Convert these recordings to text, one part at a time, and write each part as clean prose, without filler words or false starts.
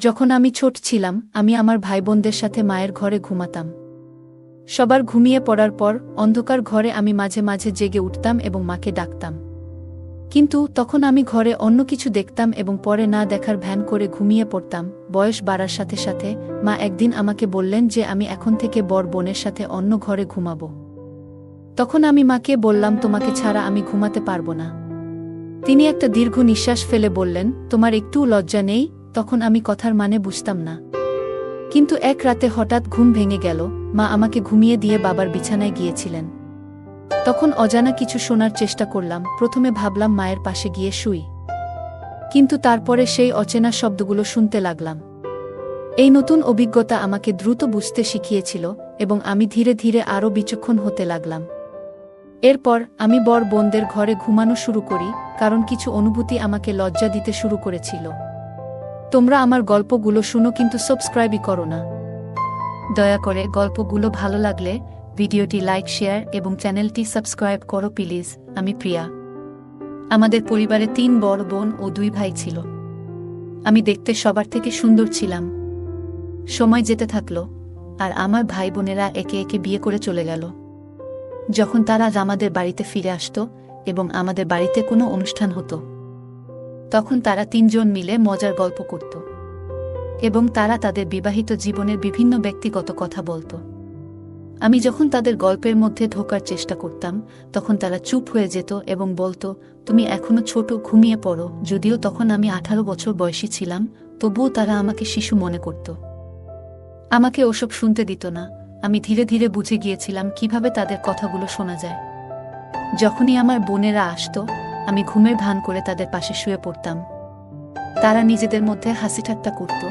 যখন আমি ছোট ছিলাম আমি আমার ভাইবোনদের সাথে মায়ের ঘরে ঘুমাতাম। সবার ঘুমিয়ে পড়ার পর অন্ধকার ঘরে আমি মাঝে মাঝে জেগে উঠতাম এবং মাকে ডাকতাম। কিন্তু তখন আমি ঘরে অন্য কিছু দেখতাম এবং পরে না দেখার ভ্যান করে ঘুমিয়ে পড়তাম। বয়স বাড়ার সাথে সাথে মা একদিন আমাকে বললেন যে আমি এখন থেকে বড় বোনের সাথে অন্য ঘরে ঘুমাবো। তখন আমি মাকে বললাম, তোমাকে ছাড়া আমি ঘুমাতে পারবো না। তিনি একটা দীর্ঘ নিঃশ্বাস ফেলে বললেন, তোমার একটুও লজ্জা নেই? তখন আমি কথার মানে বুঝতাম না। কিন্তু এক রাতে হঠাৎ ঘুম ভেঙে গেল। মা আমাকে ঘুমিয়ে দিয়ে বাবার বিছানায় গিয়েছিলেন। তখন অজানা কিছু শোনার চেষ্টা করলাম। প্রথমে ভাবলাম মায়ের পাশে গিয়ে শুই, কিন্তু তারপরে সেই অচেনা শব্দগুলো শুনতে লাগলাম। এই নতুন অভিজ্ঞতা আমাকে দ্রুত বুঝতে শিখিয়েছিল এবং আমি ধীরে ধীরে আরও বিচক্ষণ হতে লাগলাম। এরপর আমি বড় বোনদের ঘরে ঘুমানো শুরু করি, কারণ কিছু অনুভূতি আমাকে লজ্জা দিতে শুরু করেছিল। তোমরা আমার গল্পগুলো শুনো, কিন্তু সাবস্ক্রাইবই করো না। দয়া করে গল্পগুলো ভালো লাগলে ভিডিওটি লাইক, শেয়ার এবং চ্যানেলটি সাবস্ক্রাইব করো প্লিজ। আমি প্রিয়া। আমাদের পরিবারে 3 বড় বোন ও 2 ভাই ছিল। আমি দেখতে সবার থেকে সুন্দর ছিলাম। সময় যেতে থাকলো আর আমার ভাই বোনেরা একে একে বিয়ে করে চলে গেল। যখন তারা আমাদের বাড়িতে ফিরে আসতো এবং আমাদের বাড়িতে কোনো অনুষ্ঠান হতো, তখন তারা 3 জন মিলে মজার গল্প করত এবং তারা তাদের বিবাহিত জীবনের বিভিন্ন ব্যক্তিগত কথা বলত। আমি যখন তাদের গল্পের মধ্যে ঢোকার চেষ্টা করতাম, তখন তারা চুপ হয়ে যেত এবং বলত, তুমি এখনো ছোট, ঘুমিয়ে পড়ো। যদিও তখন আমি 18 বছর বয়সী ছিলাম, তবুও তারা আমাকে শিশু মনে করত। আমাকে ওসব শুনতে দিত না। আমি ধীরে ধীরে বুঝে গিয়েছিলাম কিভাবে তাদের কথাগুলো শোনা যায়। যখনই আমার বোনেরা আসতো, আমি ঘুমের ভান করে তাদের পাশে শুয়ে পড়তাম। তারা নিজেদের মধ্যে হাসি ঠাট্টা করত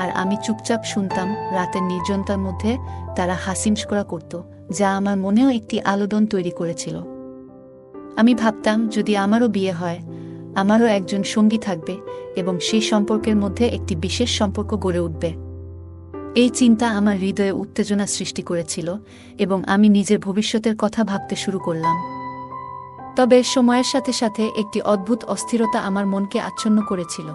আর আমি চুপচাপ শুনতাম। রাতের নির্জনতার মধ্যে তারা হাসিমস্করা করত, যা আমার মনেও একটি আলোড়ন তৈরি করেছিল। আমি ভাবতাম, যদি আমারও বিয়ে হয়, আমারও একজন সঙ্গী থাকবে এবং সেই সম্পর্কের মধ্যে একটি বিশেষ সম্পর্ক গড়ে উঠবে। এই চিন্তা আমার হৃদয়ে উত্তেজনা সৃষ্টি করেছিল এবং আমি নিজের ভবিষ্যতের কথা ভাবতে শুরু করলাম। তবে সময়ের সাথে সাথে একটি অদ্ভুত অস্থিরতা আমার মনকে আচ্ছন্ন করেছিল।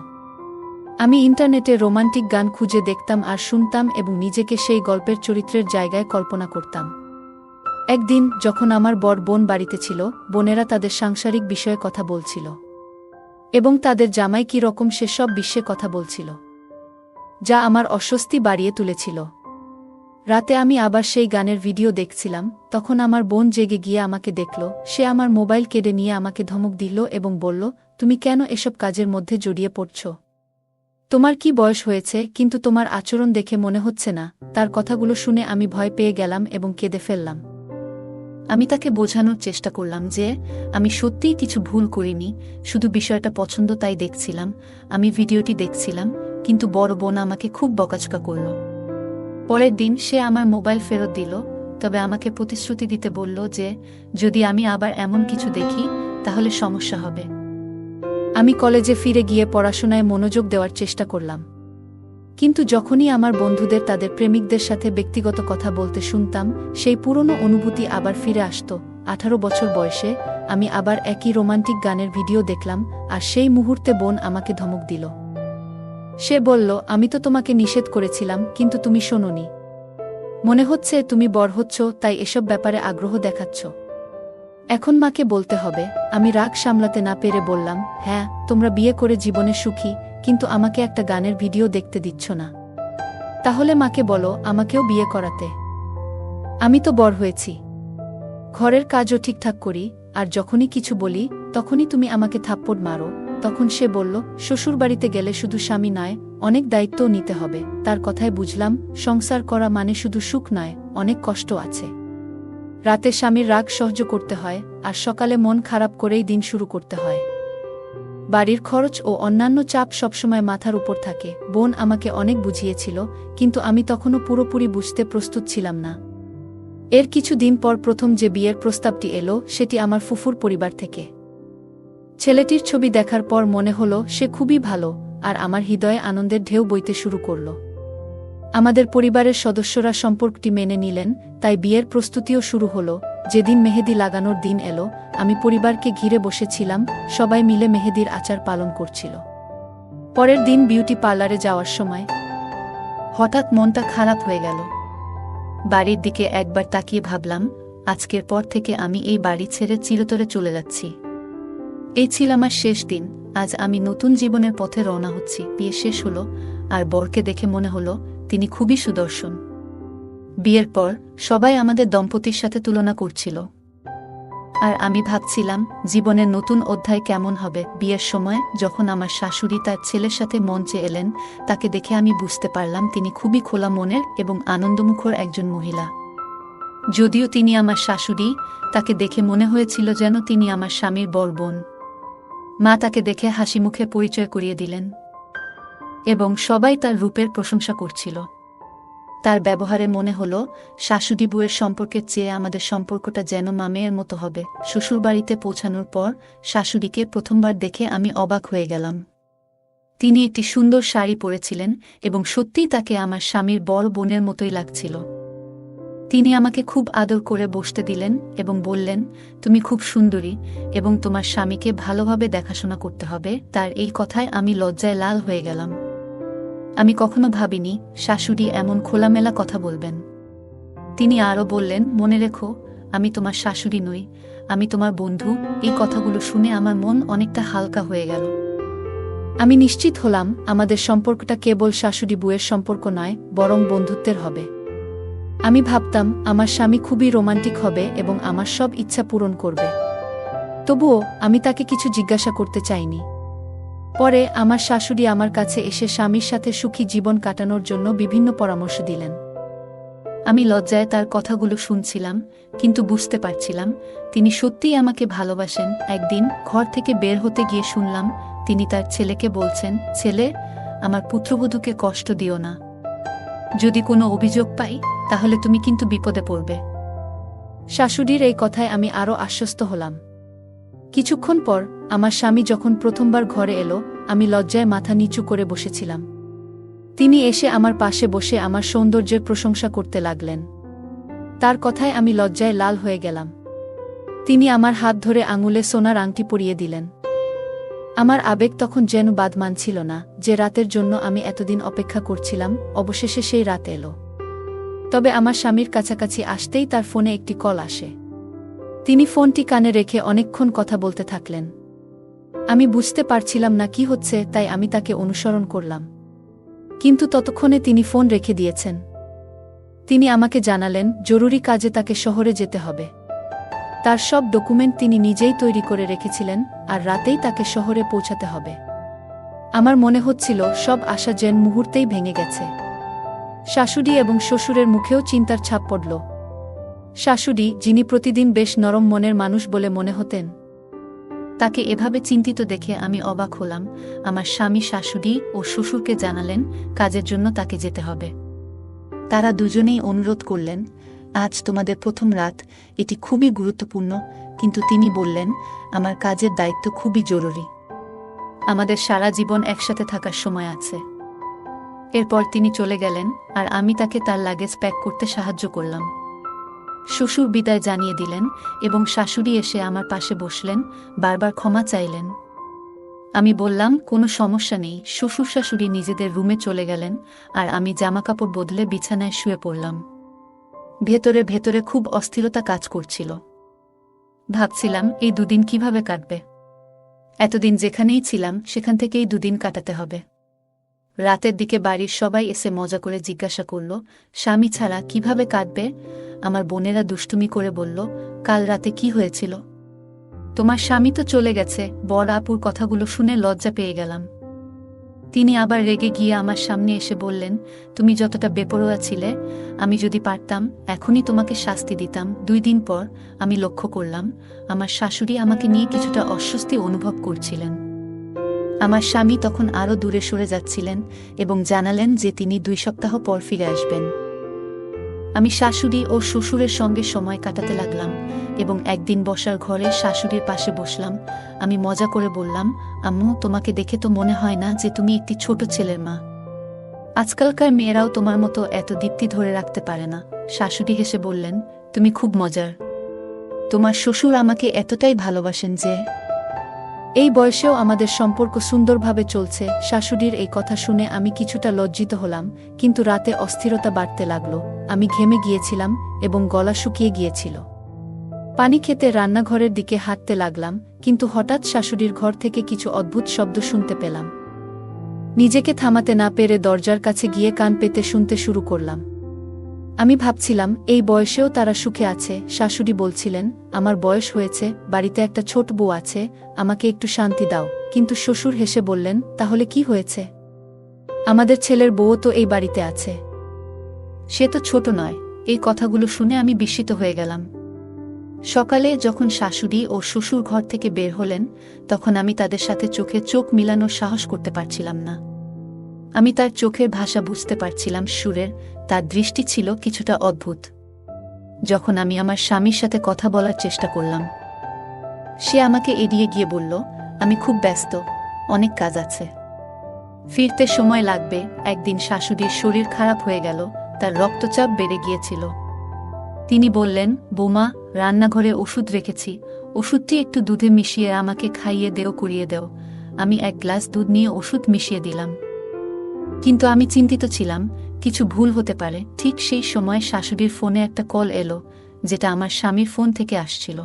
আমি ইন্টারনেটে রোমান্টিক গান খুঁজে দেখতাম আর শুনতাম এবং নিজেকে সেই গল্পের চরিত্রের জায়গায় কল্পনা করতাম। একদিন যখন আমার বড় বোন বাড়িতে ছিল, বোনেরা তাদের সাংসারিক বিষয়ে কথা বলছিল এবং তাদের জামাই কী রকম সেসব বিষয়ে কথা বলছিল, যা আমার অস্বস্তি বাড়িয়ে তুলেছিল। রাতে আমি আবার সেই গানের ভিডিও দেখছিলাম। তখন আমার বোন জেগে গিয়ে আমাকে দেখল। সে আমার মোবাইল কেড়ে নিয়ে আমাকে ধমক দিল এবং বলল, তুমি কেন এসব কাজের মধ্যে জড়িয়ে পড়ছ? তোমার কি বয়স হয়েছে? কিন্তু তোমার আচরণ দেখে মনে হচ্ছে না। তার কথাগুলো শুনে আমি ভয় পেয়ে গেলাম এবং কেঁদে ফেললাম। আমি তাকে বোঝানোর চেষ্টা করলাম যে আমি সত্যিই কিছু ভুল করিনি, শুধু বিষয়টা পছন্দ তাই দেখছিলাম। আমি ভিডিওটি দেখছিলাম, কিন্তু বড় বোন আমাকে খুব বকাঝকা করল। পরের দিন সে আমার মোবাইল ফেরত দিল, তবে আমাকে প্রতিশ্রুতি দিতে বলল যে যদি আমি আবার এমন কিছু দেখি তাহলে সমস্যা হবে। আমি কলেজে ফিরে গিয়ে পড়াশোনায় মনোযোগ দেওয়ার চেষ্টা করলাম, কিন্তু যখনই আমার বন্ধুদের তাদের প্রেমিকদের সাথে ব্যক্তিগত কথা বলতে শুনতাম, সেই পুরনো অনুভূতি আবার ফিরে আসত। 18 বছর বয়সে আমি আবার একই রোমান্টিক গানের ভিডিও দেখলাম, আর সেই মুহূর্তে বোন আমাকে ধমক দিল। সে বলল, আমি তো তোমাকে নিষেধ করেছিলাম, কিন্তু তুমি শোনোনি। মনে হচ্ছে তুমি বড় হচ্ছ, তাই এসব ব্যাপারে আগ্রহ দেখাচ্ছ। এখন মাকে বলতে হবে। আমি রাগ সামলাতে না পেরে বললাম, হ্যাঁ, তোমরা বিয়ে করে জীবনে সুখী, কিন্তু আমাকে একটা গানের ভিডিও দেখতে দিচ্ছ না। তাহলে মাকে বলো আমাকেও বিয়ে করাতে। আমি তো বড় হয়েছি, ঘরের কাজও ঠিকঠাক করি, আর যখনই কিছু বলি তখনই তুমি আমাকে থাপ্পড় মারো। তখন সে বলল, শ্বশুরবাড়িতে গেলে শুধু স্বামী নয়, অনেক দায়িত্বও নিতে হবে। তার কথায় বুঝলাম, সংসার করা মানে শুধু সুখ নয়, অনেক কষ্ট আছে। রাতে স্বামীর রাগ সহ্য করতে হয়, আর সকালে মন খারাপ করেই দিন শুরু করতে হয়। বাড়ির খরচ ও অন্যান্য চাপ সবসময় মাথার উপর থাকে। বোন আমাকে অনেক বুঝিয়েছিল, কিন্তু আমি তখনও পুরোপুরি বুঝতে প্রস্তুত ছিলাম না। এর কিছু দিন পর প্রথম যে বিয়ের প্রস্তাবটি এলো, সেটি আমার ফুফুর পরিবার থেকে। ছেলেটির ছবি দেখার পর মনে হলো সে খুবই ভালো, আর আমার হৃদয়ে আনন্দের ঢেউ বইতে শুরু করল। আমাদের পরিবারের সদস্যরা সম্পর্কটি মেনে নিলেন, তাই বিয়ের প্রস্তুতিও শুরু হলো। যেদিন মেহেদি লাগানোর দিন এলো, আমি পরিবারকে ঘিরে বসেছিলাম, সবাই মিলে মেহেদির আচার পালন করছিল। পরের দিন বিউটি পার্লারে যাওয়ার সময় হঠাৎ মনটা খারাপ হয়ে গেল। বাড়ির দিকে একবার তাকিয়ে ভাবলাম, আজকের পর থেকে আমি এই বাড়ি ছেড়ে চিরতরে চলে যাচ্ছি। এই ছিল আমার শেষ দিন। আজ আমি নতুন জীবনের পথে রওনা হচ্ছি। বিয়ে শেষ হলো, আর বরকে দেখে মনে হলো তিনি খুবই সুদর্শন। বিয়ের পর সবাই আমাদের দম্পতির সাথে তুলনা করছিল, আর আমি ভাবছিলাম জীবনের নতুন অধ্যায় কেমন হবে। বিয়ের সময় যখন আমার শাশুড়ি তার ছেলের সাথে মঞ্চে এলেন, তাকে দেখে আমি বুঝতে পারলাম তিনি খুবই খোলা মনের এবং আনন্দমুখর একজন মহিলা। যদিও তিনি আমার শাশুড়ি, তাকে দেখে মনে হয়েছিল যেন তিনি আমার স্বামীর বড় বোন। মা তাকে দেখে হাসি মুখে পরিচয় করিয়ে দিলেন, এবং সবাই তার রূপের প্রশংসা করছিল। তার ব্যবহারে মনে হলো শাশুড়ি বউয়ের সম্পর্কের চেয়ে আমাদের সম্পর্কটা যেন মামের মতো হবে। শ্বশুরবাড়িতে পৌঁছানোর পর শাশুড়িকে প্রথমবার দেখে আমি অবাক হয়ে গেলাম। তিনি একটি সুন্দর শাড়ি পরেছিলেন এবং সত্যিই তাকে আমার স্বামীর বড় বোনের মতোই লাগছিল। তিনি আমাকে খুব আদর করে বসতে দিলেন এবং বললেন, তুমি খুব সুন্দরী এবং তোমার স্বামীকে ভালোভাবে দেখাশোনা করতে হবে। তার এই কথায় আমি লজ্জায় লাল হয়ে গেলাম। আমি কখনো ভাবিনি শাশুড়ি এমন খোলামেলা কথা বলবেন। তিনি আরও বললেন, মনে রেখো, আমি তোমার শাশুড়ি নই, আমি তোমার বন্ধু। এই কথাগুলো শুনে আমার মন অনেকটা হালকা হয়ে গেল। আমি নিশ্চিত হলাম আমাদের সম্পর্কটা কেবল শাশুড়ি বউয়ের সম্পর্ক নয়, বরং বন্ধুত্বের হবে। আমি ভাবতাম আমার স্বামী খুবই রোমান্টিক হবে এবং আমার সব ইচ্ছা পূরণ করবে। তবুও আমি তাকে কিছু জিজ্ঞাসা করতে চাইনি। পরে আমার শাশুড়ি আমার কাছে এসে স্বামীর সাথে সুখী জীবন কাটানোর জন্য বিভিন্ন পরামর্শ দিলেন। আমি লজ্জায় তার কথাগুলো শুনছিলাম, কিন্তু বুঝতে পারছিলাম তিনি সত্যিই আমাকে ভালোবাসেন। একদিন ঘর থেকে বের হতে গিয়ে শুনলাম তিনি তার ছেলেকে বলছেন, ছেলে, আমার পুত্রবধূকে কষ্ট দিও না। যদি কোনো অভিযোগ পাই তাহলে তুমি কিন্তু বিপদে পড়বে। শাশুড়ির এই কথায় আমি আরও আশ্বস্ত হলাম। কিছুক্ষণ পর আমার স্বামী যখন প্রথমবার ঘরে এলো, আমি লজ্জায় মাথা নিচু করে বসেছিলাম। তিনি এসে আমার পাশে বসে আমার সৌন্দর্যের প্রশংসা করতে লাগলেন। তার কথায় আমি লজ্জায় লাল হয়ে গেলাম। তিনি আমার হাত ধরে আঙুলে সোনার আংটি পরিয়ে দিলেন। আমার আবেগ তখন যেন বাদ মানছিল না। যে রাতের জন্য আমি এতদিন অপেক্ষা করছিলাম, অবশেষে সেই রাত এলো। তবে আমার স্বামীর কাছাকাছি আসতেই তার ফোনে একটি কল আসে। তিনি ফোনটি কানে রেখে অনেকক্ষণ কথা বলতে থাকলেন। আমি বুঝতে পারছিলাম না কি হচ্ছে, তাই আমি তাকে অনুসরণ করলাম। কিন্তু ততক্ষণে তিনি ফোন রেখে দিয়েছেন। তিনি আমাকে জানালেন জরুরি কাজে তাকে শহরে যেতে হবে। তার সব ডকুমেন্ট তিনি নিজেই তৈরি করে রেখেছিলেন, আর রাতেই তাকে শহরে পৌঁছাতে হবে। আমার মনে হচ্ছিল সব আশা যেন মুহূর্তেই ভেঙে গেছে। শাশুড়ি এবং শ্বশুরের মুখেও চিন্তার ছাপ পড়ল। শাশুড়ি, যিনি প্রতিদিন বেশ নরম মনের মানুষ বলে মনে হতেন, তাকে এভাবে চিন্তিত দেখে আমি অবাক হলাম। আমার স্বামী শাশুড়ি ও শ্বশুরকে জানালেন কাজের জন্য তাকে যেতে হবে। তারা দুজনেই অনুরোধ করলেন, আজ তোমাদের প্রথম রাত, এটি খুবই গুরুত্বপূর্ণ। কিন্তু তিনি বললেন, আমার কাজের দায়িত্ব খুবই জরুরি। আমাদের সারা জীবন একসাথে থাকার সময় আছে। এরপর তিনি চলে গেলেন, আর আমি তাকে তার লাগেজ প্যাক করতে সাহায্য করলাম। শ্বশুর বিদায় জানিয়ে দিলেন এবং শাশুড়ি এসে আমার পাশে বসলেন, বারবার ক্ষমা চাইলেন। আমি বললাম, কোনো সমস্যা নেই। শ্বশুর শাশুড়ি নিজেদের রুমে চলে গেলেন, আর আমি জামাকাপড় বদলে বিছানায় শুয়ে পড়লাম। ভেতরে ভেতরে খুব অস্থিরতা কাজ করছিল। ভাবছিলাম এই দুদিন কিভাবে কাটবে। এতদিন যেখানেই ছিলাম সেখান থেকেই দুদিন কাটাতে হবে। রাতের দিকে বাড়ির সবাই এসে মজা করে জিজ্ঞাসা করল, স্বামী ছাড়া কিভাবে কাটবে? আমার বোনেরা দুষ্টুমি করে বলল, কাল রাতে কি হয়েছিল? তোমার স্বামী তো চলে গেছে। বড় আপুর কথাগুলো শুনে লজ্জা পেয়ে গেলাম। তিনি আবার রেগে গিয়ে আমার সামনে এসে বললেন, তুমি যতটা বেপরোয়া ছিলে, আমি যদি পারতাম এখনই তোমাকে শাস্তি দিতাম। 2 দিন পর আমি লক্ষ্য করলাম আমার শাশুড়ি আমাকে নিয়ে কিছুটা অস্বস্তি অনুভব করছিলেন। আমার স্বামী তখন আরও দূরে সরে যাচ্ছিলেন এবং জানালেন যে তিনি 2 সপ্তাহ পর ফিরে আসবেন। আমি শাশুড়ি ও শ্বশুরের সঙ্গে সময় কাটাতে লাগলাম এবং একদিন বসার ঘরে শাশুড়ির পাশে বসলাম। আমি মজা করে বললাম, আম্মু, তোমাকে দেখে তো মনে হয় না যে তুমি একটি ছোট ছেলের মা। আজকালকার মেয়েরাও তোমার মতো এত দীপ্তি ধরে রাখতে পারে না। শাশুড়ি হেসে বললেন, তুমি খুব মজার। তোমার শ্বশুর আমাকে এতটাই ভালোবাসেন যে এই বয়সেও আমাদের সম্পর্ক সুন্দরভাবে চলছে। শাশুড়ির এই কথা শুনে আমি কিছুটা লজ্জিত হলাম, কিন্তু রাতে অস্থিরতা বাড়তে লাগলো। আমি ঘেমে গিয়েছিলাম এবং গলা শুকিয়ে গিয়েছিল। পানি খেতে রান্নাঘরের দিকে হাঁটতে লাগলাম, কিন্তু হঠাৎ শাশুড়ির ঘর থেকে কিছু অদ্ভুত শব্দ শুনতে পেলাম। নিজেকে থামাতে না পেরে দরজার কাছে গিয়ে কান পেতে শুনতে শুরু করলাম। আমি ভাবছিলাম, এই বয়সেও তারা সুখে আছে। শাশুড়ি বলছিলেন, আমার বয়স হয়েছে, বাড়িতে একটা ছোট বউ আছে, আমাকে একটু শান্তি দাও। কিন্তু শ্বশুর হেসে বললেন, তাহলে কি হয়েছে? আমাদের ছেলের বউ তো এই বাড়িতে আছে, সে তো ছোট নয়। এই কথাগুলো শুনে আমি বিস্মিত হয়ে গেলাম। সকালে যখন শাশুড়ি ও শ্বশুর ঘর থেকে বের হলেন, তখন আমি তাদের সাথে চোখে চোখ মিলানোর সাহস করতে পারছিলাম না। আমি তার চোখের ভাষা বুঝতে পারছিলাম, সুরের, তার দৃষ্টি ছিল কিছুটা অদ্ভুত। যখন আমি আমার স্বামীর সাথে কথা বলার চেষ্টা করলাম, সে আমাকে এড়িয়ে গিয়ে বলল, আমি খুব ব্যস্ত, অনেক কাজ আছে, ফিরতে সময় লাগবে। একদিন শাশুড়ির শরীর খারাপ হয়ে গেল, তার রক্তচাপ বেড়ে গিয়েছিল। তিনি বললেন, বৌমা, রান্নাঘরে ওষুধ রেখেছি, ওষুধটি একটু দুধে মিশিয়ে আমাকে খাইয়ে করিয়ে দেও। আমি এক গ্লাস দুধ নিয়ে ওষুধ মিশিয়ে দিলাম। কিন্তু আমি চিন্তিত ছিলাম, কিছু ভুল হতে পারে। ঠিক সেই সময় শাশুড়ির ফোনে একটা কল এলো, যেটা আমার স্বামীর ফোন থেকে আসছিল।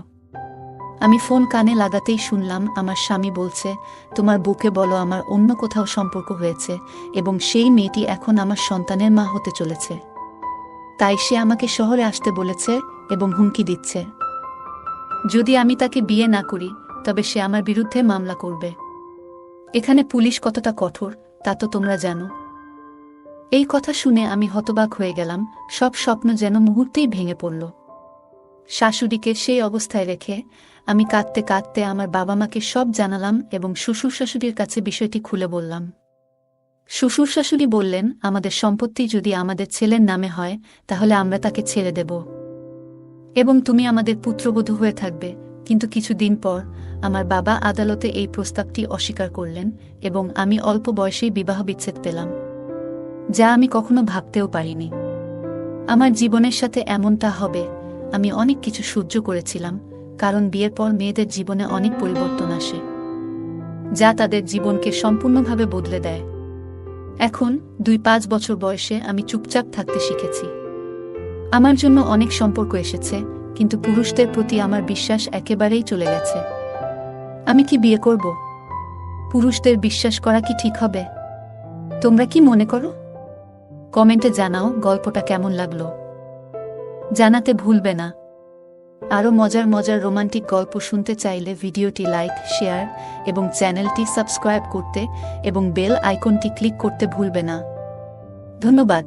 আমি ফোন কানে লাগাতেই শুনলাম আমার স্বামী বলছে, তোমার বউকে বলো আমার অন্য কোথাও সম্পর্ক হয়েছে এবং সেই মেয়েটি এখন আমার সন্তানের মা হতে চলেছে। তাই সে আমাকে শহরে আসতে বলেছে এবং হুমকি দিচ্ছে, যদি আমি তাকে বিয়ে না করি তবে সে আমার বিরুদ্ধে মামলা করবে। এখানে পুলিশ কতটা কঠোর তা তো তোমরা জানো। এই কথা শুনে আমি হতবাক হয়ে গেলাম, সব স্বপ্ন যেন মুহূর্তেই ভেঙে পড়ল। শাশুড়িকে সেই অবস্থায় রেখে আমি কাঁদতে কাঁদতে আমার বাবা মাকে সব জানালাম এবং শ্বশুর শাশুড়ির কাছে বিষয়টি খুলে বললাম। শ্বশুর শাশুড়ি বললেন, আমাদের সম্পত্তি যদি আমাদের ছেলের নামে হয় তাহলে আমরা তাকে ছেড়ে দেব এবং তুমি আমাদের পুত্রবধূ হয়ে থাকবে। কিন্তু কিছুদিন পর আমার বাবা আদালতে এই প্রস্তাবটি অস্বীকার করলেন এবং আমি অল্প বয়সেই বিবাহ বিচ্ছেদ পেলাম, যা আমি কখনো ভাবতেও পারিনি আমার জীবনের সাথে এমনটা হবে। আমি অনেক কিছু সহ্য করেছিলাম, কারণ বিয়ের পর মেয়েদের জীবনে অনেক পরিবর্তন আসে, যা তাদের জীবনকে সম্পূর্ণভাবে বদলে দেয়। এখন 2-5 বছর বয়সে আমি চুপচাপ থাকতে শিখেছি। আমার জন্য অনেক সম্পর্ক এসেছে, কিন্তু পুরুষদের প্রতি আমার বিশ্বাস একেবারেই চলে গেছে। আমি কি বিয়ে করব? পুরুষদের বিশ্বাস করা কি ঠিক হবে? তোমরা কি মনে করো? কমেন্টে জানাও গল্পটা কেমন লাগলো। জানাতে ভুলবে না। আরও মজার মজার রোমান্টিক গল্প শুনতে চাইলে ভিডিওটি লাইক, শেয়ার এবং চ্যানেলটি সাবস্ক্রাইব করতে এবং বেল আইকনটি ক্লিক করতে ভুলবে না। ধন্যবাদ।